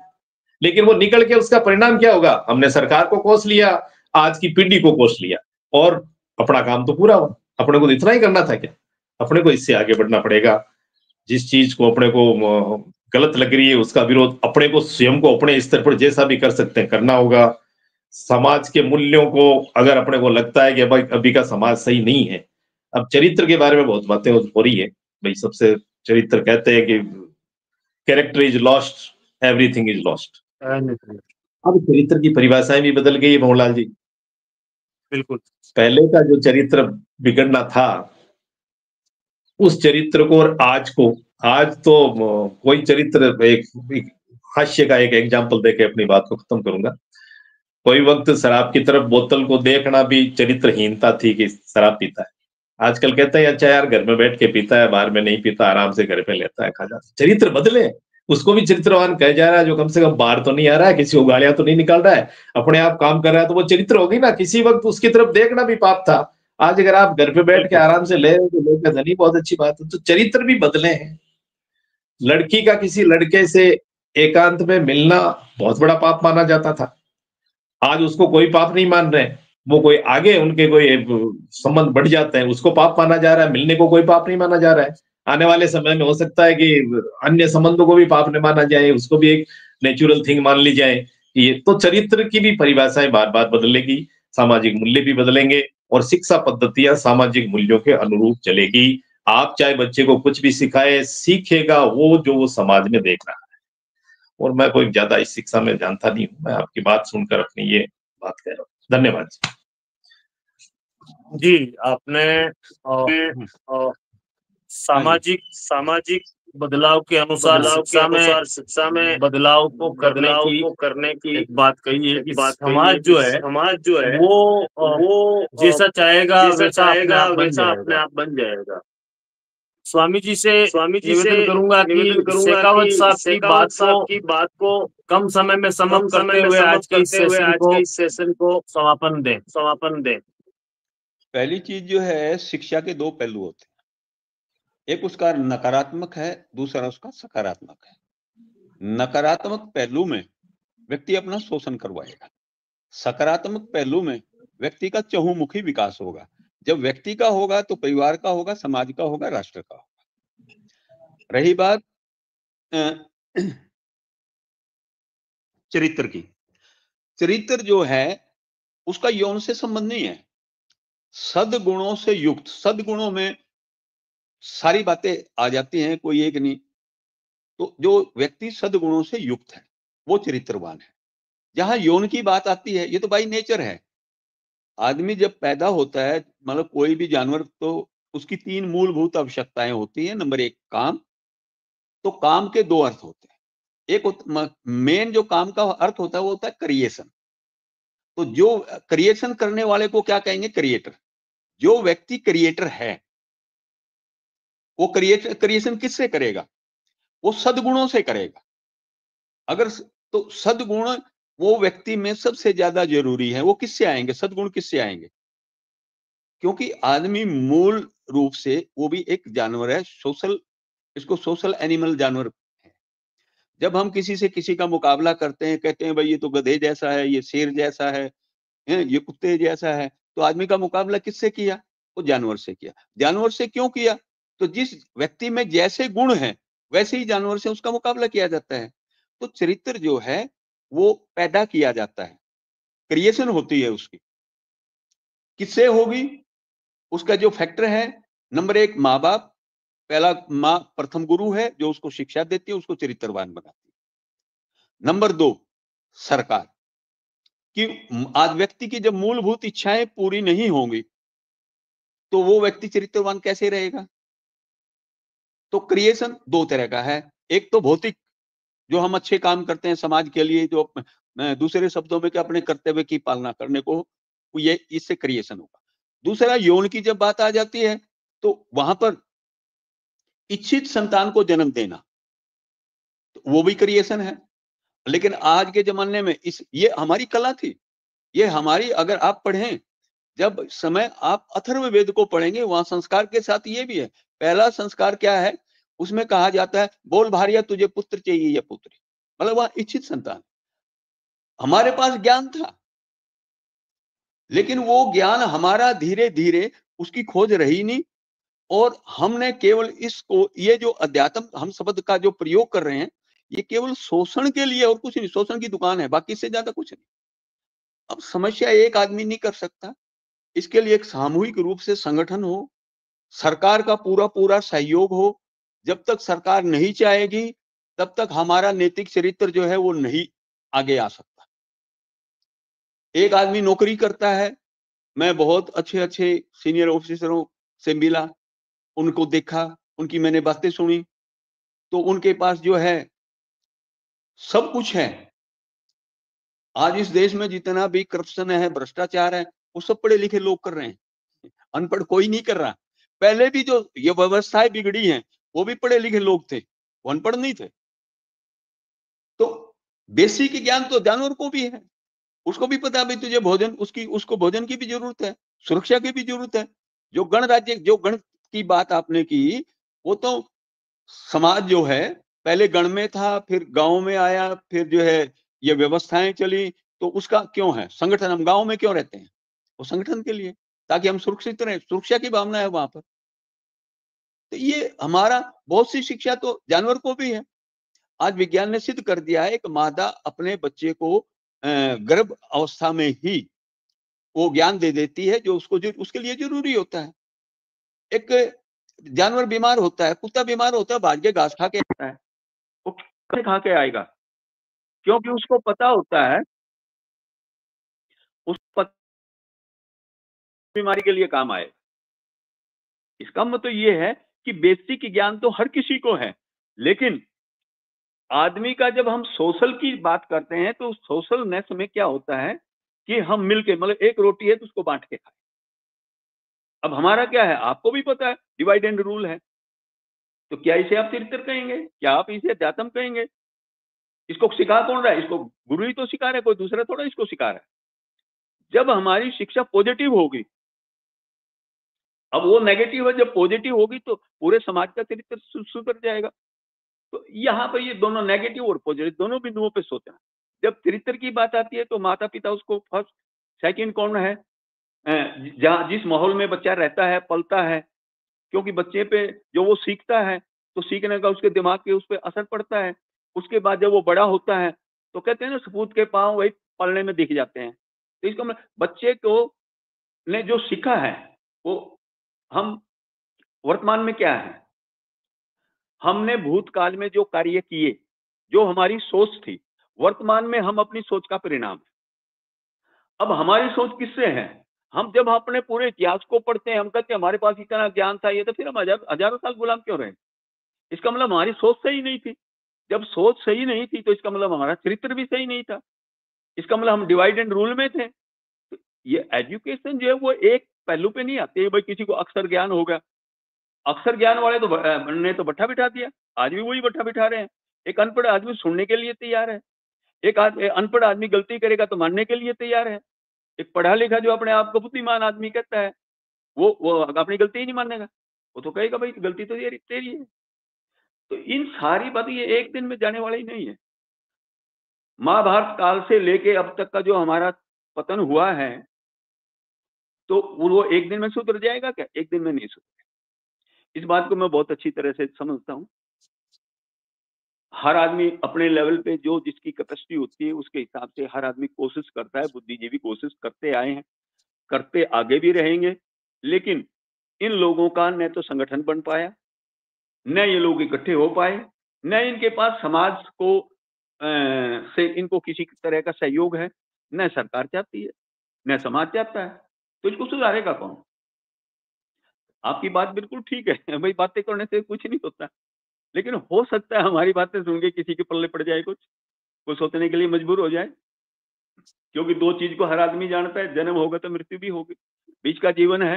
लेकिन वो निकल के उसका परिणाम क्या होगा? हमने सरकार को कोस लिया, आज की पीढ़ी को कोस लिया, और अपना काम तो पूरा हुआ। अपने को इतना ही करना था क्या? अपने को इससे आगे बढ़ना पड़ेगा। जिस चीज को अपने को गलत लग रही है उसका विरोध अपने को स्वयं को अपने स्तर पर जैसा भी कर सकते हैं करना होगा। समाज के मूल्यों को अगर अपने को लगता है कि भाई अभी का समाज सही नहीं है, अब चरित्र के बारे में बहुत बातें हो रही है भाई। सबसे चरित्र कहते हैं कि character is lost, everything is lost. अब चरित्र की परिभाषाएं भी बदल गई है मोहनलाल जी। बिल्कुल। पहले का जो चरित्र बिगड़ना था उस चरित्र को और आज तो कोई चरित्र, एक हास्य का एक एग्जाम्पल देके अपनी बात को खत्म करूंगा। कोई वक्त शराब की तरफ बोतल को देखना भी चरित्रहीनता थी कि शराब पीता है। आजकल कहते हैं अच्छा यार घर में बैठ के पीता है, बाहर में नहीं पीता, आराम से घर पे लेता है खा जाता है। चरित्र बदले, उसको भी चरित्रवान कहा जा रहा है जो कम से कम बाहर तो नहीं आ रहा है, किसी को गालियां तो नहीं निकाल रहा है, अपने आप काम कर रहा है, तो वो चरित्र होगी ना। किसी वक्त उसकी तरफ देखना भी पाप था। आज अगर आप घर पे बैठ के आराम से ले रहे हो तो लोग कहते नहीं बहुत अच्छी बात है। तो चरित्र भी बदले हैं। लड़की का किसी लड़के से एकांत में मिलना बहुत बड़ा पाप माना जाता था, आज उसको कोई पाप नहीं मान रहे। वो कोई आगे उनके कोई संबंध बढ़ जाते हैं उसको पाप माना जा रहा है, मिलने को कोई पाप नहीं माना जा रहा है। आने वाले समय में हो सकता है कि अन्य संबंधों को भी पाप न माना जाए, उसको भी एक नेचुरल थिंग मान ली जाए। ये तो चरित्र की भी परिभाषाएं बार बार बदलेगी, सामाजिक मूल्य भी बदलेंगे और शिक्षा पद्धतियां सामाजिक मूल्यों के अनुरूप चलेगी। आप चाहे बच्चे को कुछ भी सिखाए, सीखेगा वो जो वो समाज में देख रहा है। और मैं कोई ज्यादा इस शिक्षा में जानता नहीं हूँ, मैं आपकी बात सुनकर अपनी ये बात कह रहा हूँ। धन्यवाद जी। आपने सामाजिक बदलाव के अनुसार शिक्षा में बदलाव को करने की एक बात कही है कि समाज जो है वो जैसा चाहेगा वैसा अपने आप बन जाएगा। स्वामी जी से निवेदन करूंगा कि शेखावत साहब की बात को कम समय में समाप्त करते हुए आज के इस सेशन को समापन दें। पहली चीज जो है, शिक्षा के दो पहलू होते हैं, एक उसका नकारात्मक है, दूसरा उसका सकारात्मक है। नकारात्मक पहलू में व्यक्ति अपना शोषण करवाएगा, सकारात्मक पहलू में व्यक्ति का चहुमुखी विकास होगा। जब व्यक्ति का होगा तो परिवार का होगा, समाज का होगा, राष्ट्र का होगा। रही बात चरित्र की, चरित्र जो है उसका यौन से संबंध नहीं है, सद्गुणों से युक्त। सद्गुणों में सारी बातें आ जाती हैं, कोई एक नहीं। तो जो व्यक्ति सद्गुणों से युक्त है वो चरित्रवान है। जहां यौन की बात आती है, ये तो बाई नेचर है। आदमी जब पैदा होता है, मतलब कोई भी जानवर, तो उसकी तीन मूलभूत आवश्यकताएं होती हैं। नंबर एक काम। तो काम के दो अर्थ होते हैं। एक मेन जो काम का अर्थ होता है वो होता है क्रिएशन। तो जो क्रिएशन करने वाले को क्या कहेंगे? क्रिएटर। जो व्यक्ति क्रिएटर है वो क्रिएशन किससे करेगा? वो सद्गुणों से करेगा। अगर तो सद्गुण वो व्यक्ति में सबसे ज्यादा जरूरी है। वो किससे आएंगे? सद्गुण किससे आएंगे? क्योंकि आदमी मूल रूप से वो भी एक जानवर है, इसको सोशल एनिमल जानवर है। जब हम किसी से किसी का मुकाबला करते हैं, कहते हैं भाई ये तो गधे जैसा है, ये शेर जैसा है, ये कुत्ते जैसा है, तो आदमी का मुकाबला किससे किया? वो जानवर से किया। जानवर से क्यों किया? तो जिस व्यक्ति में जैसे गुण है वैसे ही जानवर से उसका मुकाबला किया जाता है। तो चरित्र जो है वो पैदा किया जाता है, क्रिएशन होती है उसकी। किससे होगी? उसका जो फैक्टर है, नंबर एक माँ बाप। पहला, माँ प्रथम गुरु है जो उसको शिक्षा देती है, उसको चरित्रवान बनाती है। नंबर दो, सरकार। कि आज व्यक्ति की जब मूलभूत इच्छाएं पूरी नहीं होंगी तो वो व्यक्ति चरित्रवान कैसे रहेगा? तो क्रिएशन दो तरह का है। एक तो भौतिक, जो हम अच्छे काम करते हैं समाज के लिए, जो दूसरे शब्दों में कि अपने कर्तव्य की पालना करने को, ये इससे क्रिएशन होगा। दूसरा, यौन की जब बात आ जाती है तो वहां पर इच्छित संतान को जन्म देना, तो वो भी क्रिएशन है। लेकिन आज के जमाने में ये हमारी कला थी, ये हमारी, अगर आप पढ़ें, जब समय आप अथर्ववेद को पढ़ेंगे वहां संस्कार के साथ ये भी है। पहला संस्कार क्या है? उसमें कहा जाता है, बोल भारिया तुझे पुत्र चाहिए या पुत्री, मतलब वह इच्छित संतान। हमारे पास ज्ञान था, लेकिन वो ज्ञान हमारा धीरे धीरे उसकी खोज रही नहीं, और हमने केवल इसको, ये जो अध्यात्म हम शब्द का जो प्रयोग कर रहे हैं, ये केवल शोषण के लिए और कुछ नहीं, शोषण की दुकान है, बाकी इससे ज्यादा कुछ नहीं। अब समस्या एक आदमी नहीं कर सकता, इसके लिए एक सामूहिक रूप से संगठन हो, सरकार का पूरा पूरा सहयोग हो। जब तक सरकार नहीं चाहेगी तब तक हमारा नैतिक चरित्र जो है वो नहीं आगे आ सकता। एक आदमी नौकरी करता है, मैं बहुत अच्छे अच्छे सीनियर ऑफिसरों से मिला, उनको देखा, उनकी मैंने बातें सुनी, तो उनके पास जो है सब कुछ है। आज इस देश में जितना भी करप्शन है, भ्रष्टाचार है, वो सब पढ़े लिखे लोग कर रहे हैं, अनपढ़ कोई नहीं कर रहा। पहले भी जो ये व्यवस्थाएं बिगड़ी हैं, वो भी पढ़े लिखे लोग थे, वो अनपढ़ नहीं थे। तो बेसिक ज्ञान तो जानवर को भी है, उसको भी पता है तुझे भोजन, उसको भोजन की भी जरूरत है, सुरक्षा की भी जरूरत है। जो गणराज्य, जो गण की बात आपने की, वो तो समाज जो है पहले गण में था, फिर गांव में आया, फिर जो है ये व्यवस्थाएं चली, तो उसका क्यों है संगठन? हम गांव में क्यों रहते हैं? वो संगठन के लिए, ताकि हम सुरक्षित रहें, सुरक्षा की भावना है वहां पर। तो ये हमारा, बहुत सी शिक्षा तो जानवर को भी है। आज विज्ञान ने सिद्ध कर दिया है, एक मादा अपने बच्चे को गर्भ अवस्था में ही वो ज्ञान दे देती है जो उसको उसके लिए जरूरी होता है। एक जानवर बीमार होता है, कुत्ता बीमार होता है, भाग के घास खा के आता है, वो कैसे खा के आएगा? क्योंकि उसको पता होता है, उस बीमारी के लिए काम आए। इसका मतलब ये है कि बेसिक ज्ञान तो हर किसी को है, लेकिन आदमी का जब हम सोशल की बात करते हैं तो सोशलनेस में क्या होता है कि हम मिलके, मतलब एक रोटी है तो उसको बांट के खाएं। अब हमारा क्या है, आपको भी पता है, डिवाइड एंड रूल है। तो क्या इसे आप चरित्र कहेंगे? क्या आप इसे अध्यात्म कहेंगे? इसको सिखा कौन रहा है? इसको गुरु ही तो सिखा रहा है, कोई दूसरा थोड़ा इसको सिखा रहा है। जब हमारी शिक्षा पॉजिटिव होगी, अब वो नेगेटिव है, जब पॉजिटिव होगी तो पूरे समाज का चरित्र सुधर जाएगा। तो यहाँ पर ये दोनों नेगेटिव और पॉजिटिव दोनों बिंदुओं पे सोचना। जब चरित्र की बात आती है तो माता पिता उसको फर्स्ट, सेकंड कौन है? जहाँ जिस माहौल में बच्चा रहता है, पलता है, क्योंकि बच्चे पे जो वो सीखता है तो सीखने का उसके दिमाग के उस पर असर पड़ता है। उसके बाद जब वो बड़ा होता है तो कहते हैं ना, सपूत के पांव वही पलने में दिख जाते हैं। तो इसका मतलब बच्चे को ने जो सीखा है वो हम वर्तमान में क्या है, हमने भूतकाल में जो कार्य किए, जो हमारी सोच थी, वर्तमान में हम अपनी सोच का परिणाम है। अब हमारी सोच किससे है? हम जब अपने पूरे इतिहास को पढ़ते हैं, हम कहते हैं हमारे पास इतना ज्ञान था, ये तो फिर हम हजारों साल गुलाम क्यों रहे? इसका मतलब हमारी सोच सही नहीं थी। जब सोच सही नहीं थी तो इसका मतलब हमारा चरित्र भी सही नहीं था। इसका मतलब हम डिवाइड एंड रूल में थे। तो ये एजुकेशन जो है वो एक पहलू पे नहीं आती है, भाई किसी को अक्षर ज्ञान होगा, अक्षर ज्ञान वाले तो ने तो भट्ठा बिठा दिया, आज भी वही भट्ठा बिठा रहे हैं। एक अनपढ़ आदमी सुनने के लिए तैयार है, एक अनपढ़ आदमी गलती करेगा तो मानने के लिए तैयार है। एक पढ़ा लिखा जो अपने आप को बुद्धिमान आदमी कहता है, वो अपनी गलती ही नहीं मानेगा, वो तो कहेगा भाई गलती तो तेरी है। तो इन सारी बातें ये एक दिन में जाने वाली नहीं है। महाभारत काल से लेके अब तक का जो हमारा पतन हुआ है, तो वो एक दिन में सुधर जाएगा क्या? एक दिन में नहीं सुधर। इस बात को मैं बहुत अच्छी तरह से समझता हूँ। हर आदमी अपने लेवल पे जो जिसकी कैपेसिटी होती है उसके हिसाब से हर आदमी कोशिश करता है, बुद्धिजीवी कोशिश करते आए हैं, करते आगे भी रहेंगे। लेकिन इन लोगों का न तो संगठन बन पाया, न ये लोग इकट्ठे हो पाए, न इनके पास समाज को से इनको किसी तरह का सहयोग है, न सरकार चाहती है, न समाज चाहता है। तो इसको सुधारेगा कौन? आपकी बात बिल्कुल ठीक है भाई, बातें करने से कुछ नहीं होता, लेकिन हो सकता है हमारी बातें सुन के किसी के पल्ले पड़ जाए, कुछ सोचने के लिए मजबूर हो जाए। क्योंकि दो चीज को हर आदमी जानता है, जन्म होगा तो मृत्यु भी होगी, बीच का जीवन है।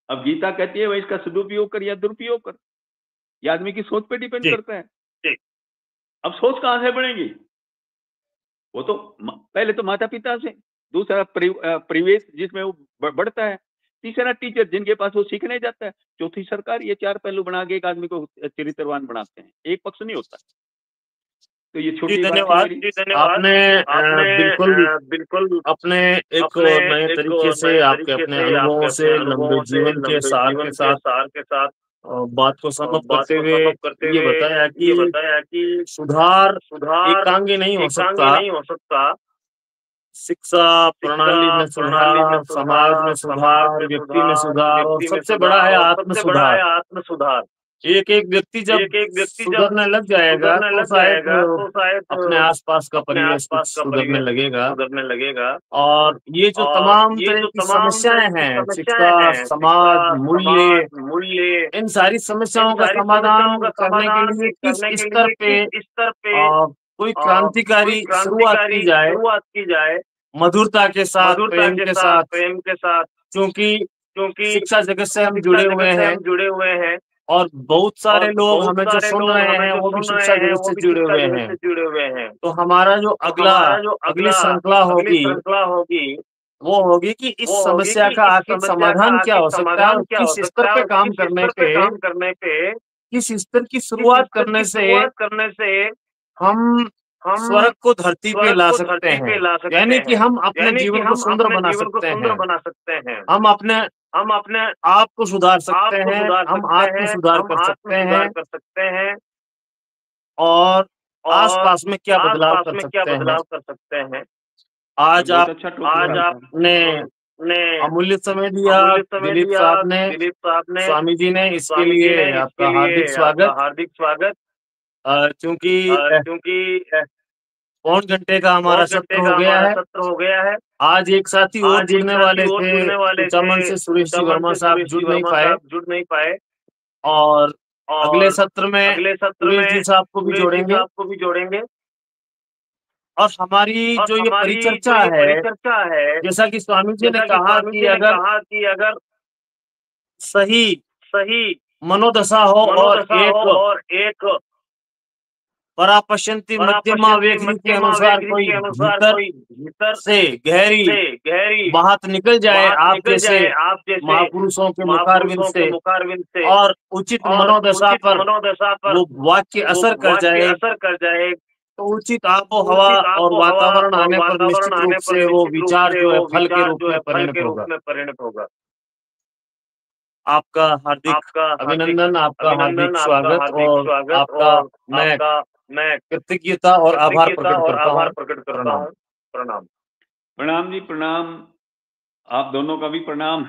अब गीता कहती है भाई इसका सदुपयोग कर या दुरुपयोग कर, ये आदमी की सोच पे डिपेंड करता है। अब सोच कहां से बनेगी? वो तो पहले तो माता पिता से, दूसरा परिवेश जिसमें वो बढ़ता है, तीसरा टीचर जिनके पास वो सीखने जाता है, चौथी सरकार। ये चार पहलू बना के एक आदमी को चरित्रवान बनाते हैं, एक पक्ष नहीं होता। तो ये जी छोटी बात थी धन्यवाद। मेरी। आपने बिल्कुल अपने एक नए तरीके से आपके अपने अनुभवों से लंबे जीवन के सार के साथ बात को समअप करते हुए ये बताया कि सुधार एकांगी नहीं हो सकता। शिक्षा प्रणाली में सुधार, समाज में सुधार, व्यक्ति में सुधार और सबसे बड़ा है आत्म सुधार। एक एक व्यक्ति जब सुधरने लग जाएगा तो शायद अपने आसपास का परिवेश कुछ सुधरने लगेगा। और ये जो तमाम तरह की समस्याएं हैं, शिक्षा, समाज, मूल्य, इन सारी समस्याओं का समाधान करने के लिए किस स्तर पे कोई क्रांतिकारी शुरुआत की जाए, मधुरता के साथ, प्रेम के साथ, क्योंकि शिक्षा जगत से हम जुड़े हुए हैं और बहुत सारे लोग हमें जो सुन रहे हैं वो भी शिक्षा जगत से जुड़े हुए हैं। तो हमारा जो अगली श्रृंखला होगी वो होगी कि इस समस्या का आखिर समाधान क्या हो सकता है और किस स्तर पे काम करने पे, किस स्तर की शुरुआत करने से हम स्वर्ग को धरती पे ला सकते हैं। यानी कि हम अपने जीवन को सुंदर बना सकते हैं। हम अपने आप को सुधार सकते हैं, हम आत्म सुधार कर सकते हैं और आसपास में क्या बदलाव कर सकते हैं। आज आपने अमूल्य समय दिया दिलीप साहब ने, स्वामी जी ने, इसके लिए आपका हार्दिक स्वागत। क्योंकि पौन घंटे का हमारा सत्र हो गया है। आज एक साथी और जुड़ने वाले थे, चमन से सुरेश जी वर्मा साहब जुड़ नहीं पाए और अगले सत्र में सुरेश जी साहब को भी जोड़ेंगे। और हमारी जो ये परिचर्चा है, जैसा कि स्वामी जी ने कहा कि अगर सही मनोदशा हो और एक परापश्यंती मध्यमा वेखनी के अनुसार कोई भीतर से गहरी बात निकल जाए आप जैसे महापुरुषों के मुखारविंद से और उचित मनोदशा पर वो वाक्य असर कर जाए तो उचित आबो हवा और वातावरण आने पर निश्चित रूप से वो विचार जो है फल के रूप में परिणत होगा। आपका हार्दिक अभिनंदन, आपका हार्दिक स्वागत और आपका मैं कृतज्ञता और आभार प्रकट करता हूँ। प्रणाम। प्रणाम जी, प्रणाम। आप दोनों का भी प्रणाम।